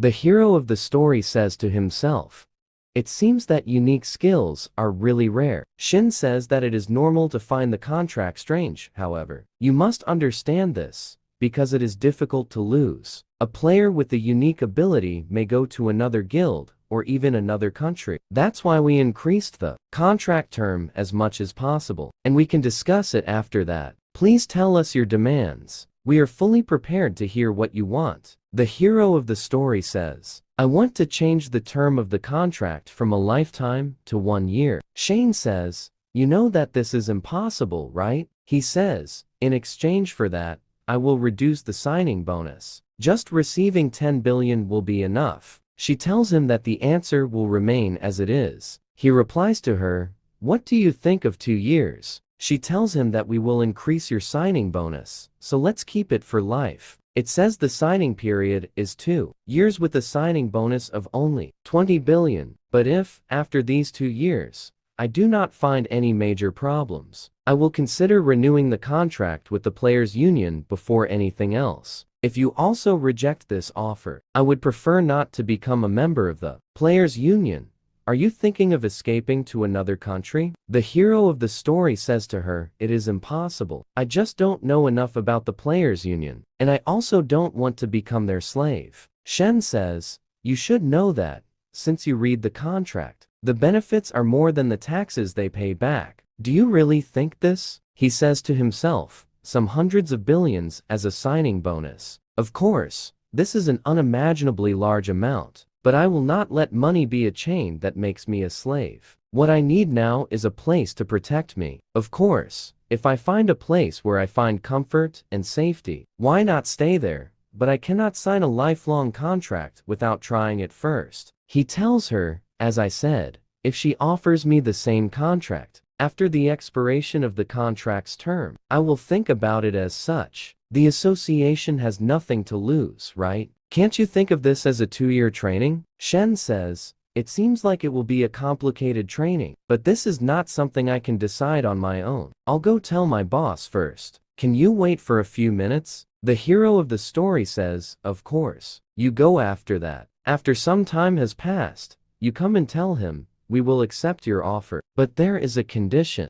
The hero of the story says to himself, "It seems that unique skills are really rare." Shin says that it is normal to find the contract strange, however. You must understand this, because it is difficult to lose. A player with a unique ability may go to another guild, or even another country. That's why we increased the contract term as much as possible, and we can discuss it after that. Please tell us your demands. We are fully prepared to hear what you want. The hero of the story says, "I want to change the term of the contract from a lifetime to 1 year." Shane says, "You know that this is impossible, right?" He says, "In exchange for that, I will reduce the signing bonus. Just receiving 10 billion will be enough." She tells him that the answer will remain as it is. He replies to her, "What do you think of 2 years?" She tells him that we will increase your signing bonus, so let's keep it for life. It says the signing period is 2 years with a signing bonus of only 20 billion, but if, after these 2 years, I do not find any major problems, I will consider renewing the contract with the players' union before anything else. If you also reject this offer, I would prefer not to become a member of the players' union. Are you thinking of escaping to another country? The hero of the story says to her, "It is impossible. I just don't know enough about the players' union, and I also don't want to become their slave." Shen says, "You should know that, since you read the contract, the benefits are more than the taxes they pay back. Do you really think this?" He says to himself, "Some hundreds of billions as a signing bonus. Of course, this is an unimaginably large amount, but I will not let money be a chain that makes me a slave. What I need now is a place to protect me. Of course, if I find a place where I find comfort and safety, why not stay there? But I cannot sign a lifelong contract without trying it first." He tells her, "As I said, if she offers me the same contract, after the expiration of the contract's term, I will think about it as such. The association has nothing to lose, right? Can't you think of this as a 2-year training?" Shen says, "It seems like it will be a complicated training, but this is not something I can decide on my own. I'll go tell my boss first. Can you wait for a few minutes?" The hero of the story says, "Of course." You go after that. After some time has passed, you come and tell him, "We will accept your offer, but there is a condition.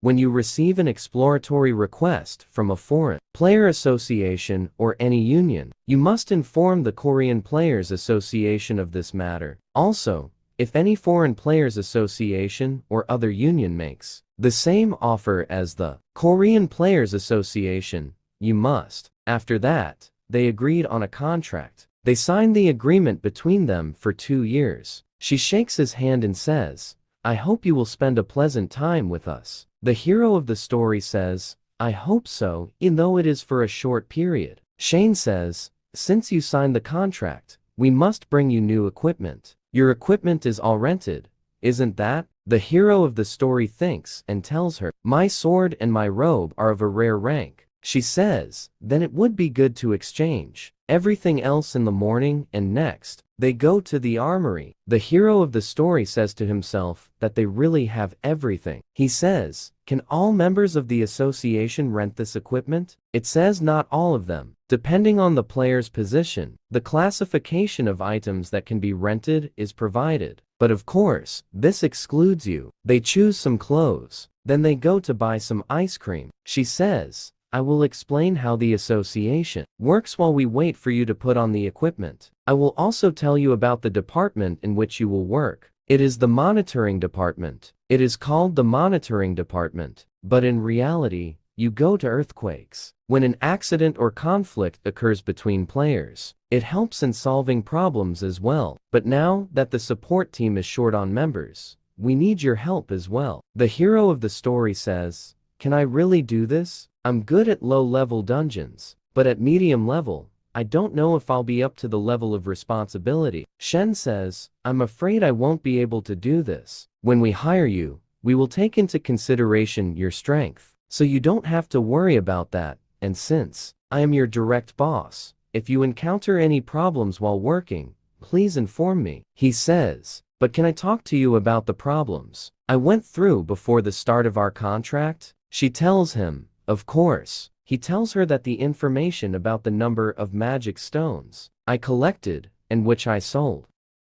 When you receive an exploratory request from a foreign player association or any union, you must inform the Korean Players Association of this matter. Also, if any foreign players association or other union makes the same offer as the Korean Players Association, you must." After that, they agreed on a contract. They signed the agreement between them for 2 years. She shakes his hand and says, "I hope you will spend a pleasant time with us." The hero of the story says, "I hope so, even though it is for a short period." Shane says, "Since you signed the contract, we must bring you new equipment. Your equipment is all rented, isn't that?" The hero of the story thinks and tells her, "My sword and my robe are of a rare rank." She says, "Then it would be good to exchange everything else in the morning," and next, they go to the armory. The hero of the story says to himself that they really have everything. He says, "Can all members of the association rent this equipment?" It says not all of them. Depending on the player's position, the classification of items that can be rented is provided. But of course, this excludes you. They choose some clothes. Then they go to buy some ice cream. She says, "I will explain how the association works while we wait for you to put on the equipment. I will also tell you about the department in which you will work. It is the monitoring department. It is called the monitoring department, but in reality, you go to earthquakes. When an accident or conflict occurs between players, it helps in solving problems as well. But now that the support team is short on members, we need your help as well." The hero of the story says, "Can I really do this? I'm good at low-level dungeons, but at medium level, I don't know if I'll be up to the level of responsibility." Shen says, "I'm afraid I won't be able to do this. When we hire you, we will take into consideration your strength, so you don't have to worry about that, and since I am your direct boss, if you encounter any problems while working, please inform me." He says, "But can I talk to you about the problems I went through before the start of our contract?" She tells him, "Of course." He tells her that the information about the number of magic stones I collected and which I sold.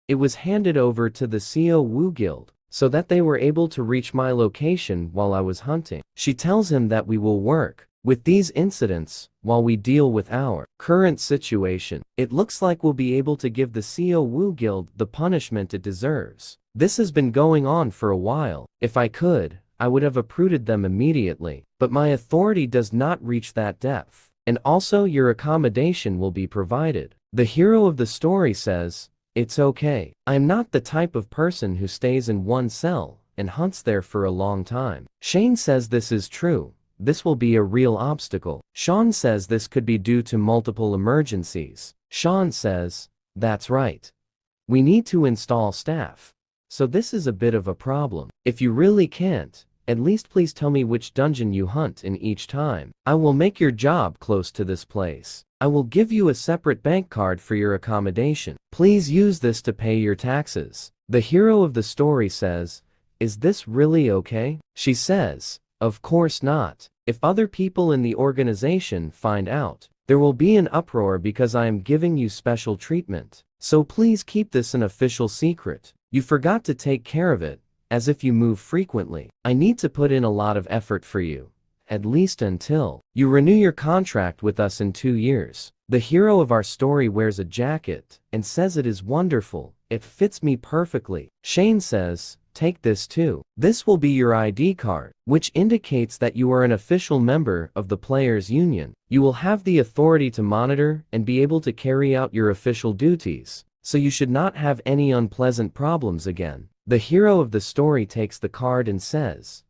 It was handed over to the Co Wu Guild, so that they were able to reach my location while I was hunting. She tells him that we will work with these incidents while we deal with our current situation. It looks like we'll be able to give the Co Wu Guild the punishment it deserves. This has been going on for a while. If I could, I would have uprooted them immediately, but my authority does not reach that depth. And also your accommodation will be provided. The hero of the story says, "It's okay. I'm not the type of person who stays in one cell and hunts there for a long time." Shane says this is true. This will be a real obstacle. Sean says this could be due to multiple emergencies. Sean says, "That's right. We need to install staff. So this is a bit of a problem. If you really can't, at least please tell me which dungeon you hunt in each time. I will make your job close to this place. I will give you a separate bank card for your accommodation. Please use this to pay your taxes." The hero of the story says, "Is this really okay?" She says, "Of course not. If other people in the organization find out, there will be an uproar because I am giving you special treatment. So please keep this an official secret. You forgot to take care of it, as if you move frequently. I need to put in a lot of effort for you, at least until you renew your contract with us in 2 years." The hero of our story wears a jacket and says it is wonderful. "It fits me perfectly." Shane says, "Take this too. This will be your ID card, which indicates that you are an official member of the Players Union. You will have the authority to monitor and be able to carry out your official duties, so you should not have any unpleasant problems again." The hero of the story takes the card and says,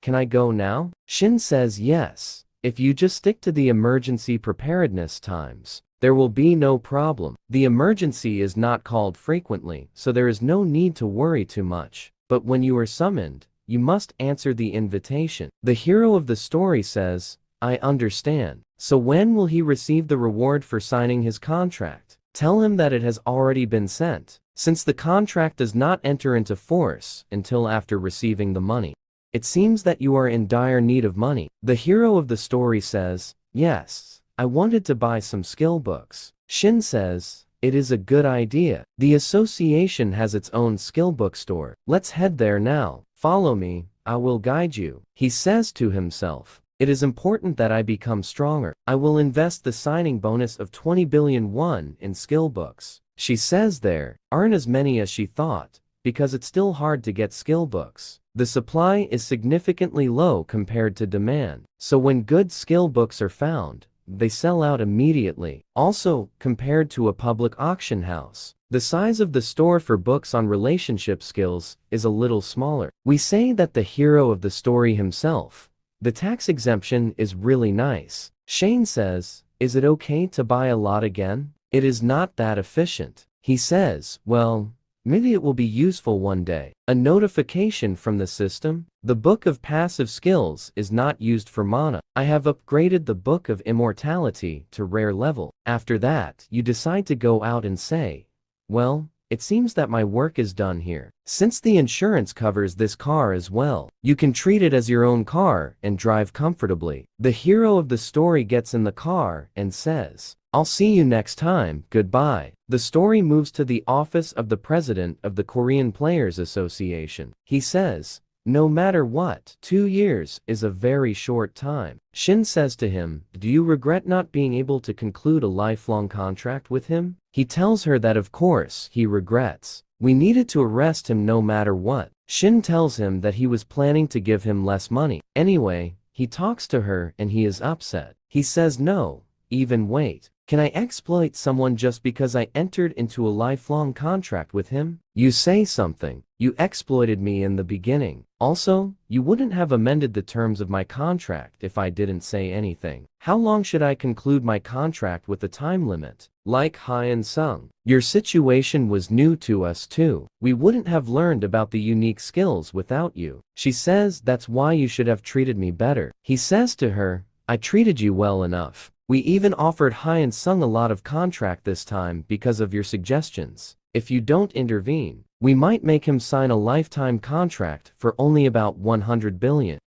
"Can I go now?" Shin says yes. "If you just stick to the emergency preparedness times, there will be no problem. The emergency is not called frequently, so there is no need to worry too much. But when you are summoned, you must answer the invitation." The hero of the story says, "I understand. So when will he receive the reward for signing his contract?" Tell him that it has already been sent, since the contract does not enter into force until after receiving the money. It seems that you are in dire need of money. The hero of the story says, "Yes, I wanted to buy some skill books." Shin says, "It is a good idea. The association has its own skill bookstore. Let's head there now. Follow me, I will guide you." He says to himself, "It is important that I become stronger. I will invest the signing bonus of 20 billion won in skill books." She says there aren't as many as she thought, because it's still hard to get skill books. The supply is significantly low compared to demand, so when good skill books are found, they sell out immediately. Also, compared to a public auction house, the size of the store for books on relationship skills is a little smaller. We say that the hero of the story himself, "The tax exemption is really nice." Shane says, "Is it okay to buy a lot again? It is not that efficient." He says, "Well, maybe it will be useful one day." A notification from the system. The Book of Passive Skills is not used for mana. I have upgraded the Book of Immortality to rare level. After that, you decide to go out and say, "Well, it seems that my work is done here." Since the insurance covers this car as well, you can treat it as your own car and drive comfortably. The hero of the story gets in the car and says, "I'll see you next time, goodbye." The story moves to the office of the president of the Korean Players Association. He says, "No matter what, 2 years is a very short time." Shin says to him, "Do you regret not being able to conclude a lifelong contract with him?" He tells her that of course he regrets. We needed to arrest him no matter what. Shin tells him that he was planning to give him less money. Anyway, he talks to her and he is upset. He says, "No, even wait. Can I exploit someone just because I entered into a lifelong contract with him? You say something. You exploited me in the beginning. Also, you wouldn't have amended the terms of my contract if I didn't say anything. How long should I conclude my contract with a time limit?" Like Hyun Sung, "Your situation was new to us too. We wouldn't have learned about the unique skills without you." She says, "That's why you should have treated me better." He says to her, "I treated you well enough. We even offered Hyun Sung a lot of contract this time because of your suggestions. If you don't intervene, we might make him sign a lifetime contract for only about 100 billion.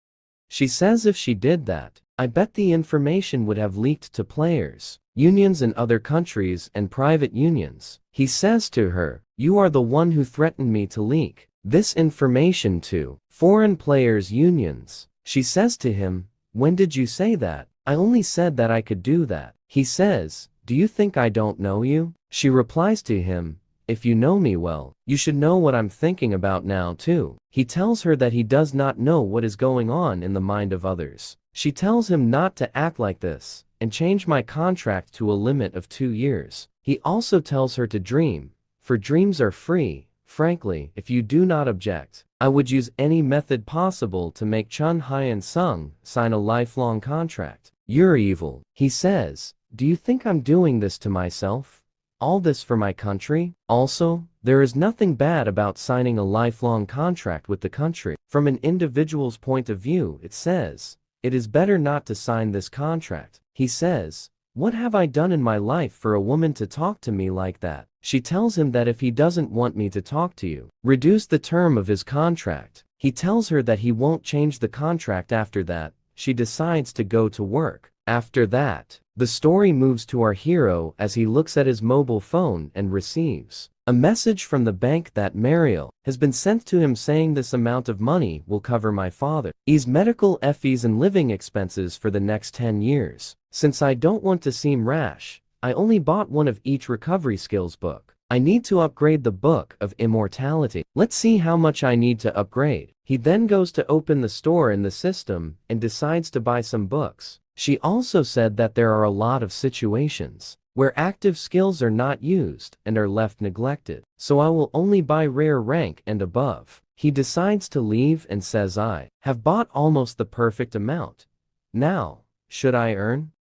She says if she did that, I bet the information would have leaked to players. unions in other countries and private unions. He says to her, "You are the one who threatened me to leak this information to foreign players' unions." She says to him, "When did you say that? I only said that I could do that." He says, "Do you think I don't know you?" She replies to him, "If you know me well, you should know what I'm thinking about now too." He tells her that he does not know what is going on in the mind of others. She tells him not to act like this, and change my contract to a limit of 2 years. He also tells her to dream, for dreams are free. Frankly, if you do not object, I would use any method possible to make Chun Hyan Sung sign a lifelong contract. You're evil. He says, "Do you think I'm doing this to myself? All this for my country?" Also, there is nothing bad about signing a lifelong contract with the country. From an individual's point of view, it says, "It is better not to sign this contract." He says, "What have I done in my life for a woman to talk to me like that?" She tells him that if he doesn't want me to talk to you, reduce the term of his contract. He tells her that he won't change the contract after that. She decides to go to work. After that, the story moves to our hero as he looks at his mobile phone and receives a message from the bank that Mariel has been sent to him saying this amount of money will cover my father's medical fees and living expenses for the next 10 years. Since I don't want to seem rash, I only bought one of each recovery skills book. I need to upgrade the book of immortality. Let's see how much I need to upgrade. He then goes to open the store in the system and decides to buy some books. She also said that there are a lot of situations where active skills are not used and are left neglected. So I will only buy rare rank and above. He decides to leave and says, "I have bought almost the perfect amount. Now, should I earn?"